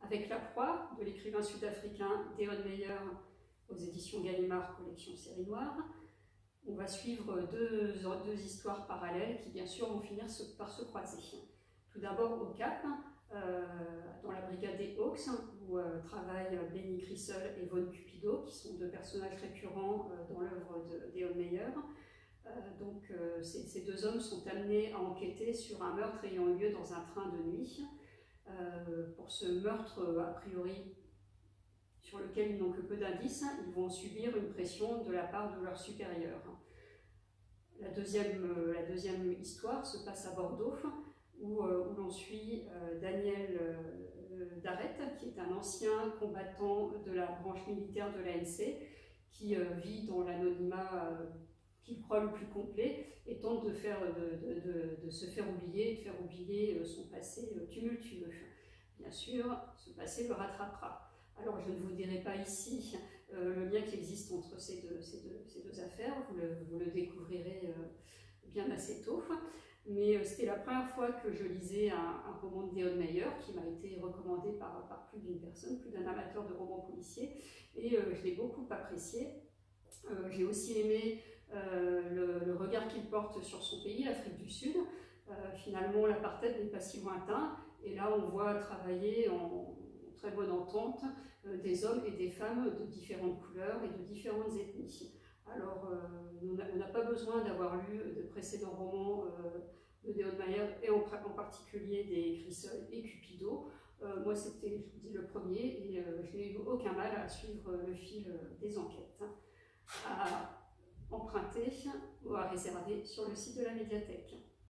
Avec La Proie, de l'écrivain sud-africain Deon Meyer, aux éditions Gallimard, collection Série Noire. On va suivre deux histoires parallèles qui, bien sûr, vont finir par se croiser. Tout d'abord au Cap, dans la brigade des Hawks, où travaillent Benny Crystal et Von Cupido, qui sont deux personnages récurrents dans l'œuvre de Deon Meyer. Ces deux hommes sont amenés à enquêter sur un meurtre ayant eu lieu dans un train de nuit. Pour ce meurtre, a priori, sur lequel ils n'ont que peu d'indices, ils vont subir une pression de la part de leurs supérieurs. La deuxième histoire se passe à Bordeaux, où l'on suit Daniel Darrette, qui est un ancien combattant de la branche militaire de l'ANC, qui vit dans l'anonymat qu'il croit le plus complet et tente de se faire oublier son passé tumultueux. Bien sûr, ce passé le rattrapera. Alors, je ne vous dirai pas ici le lien qui existe entre ces deux affaires, vous le découvrirez bien assez tôt. Mais c'était la première fois que je lisais un roman de Deon Meyer qui m'a été recommandé par plus d'une personne, plus d'un amateur de romans policiers, et je l'ai beaucoup apprécié. J'ai aussi aimé le regard qu'il porte sur son pays, l'Afrique du Sud. Finalement, l'apartheid n'est pas si lointain, et là on voit travailler en très bonne entente des hommes et des femmes de différentes couleurs et de différentes ethnies. Alors, on n'a pas besoin d'avoir lu de précédents romans de Deon Meyer, et en particulier des Crystal et Cupido. Moi, c'était, je vous dis, le premier, et je n'ai eu aucun mal à suivre le fil des enquêtes, à emprunter ou à réserver sur le site de la médiathèque.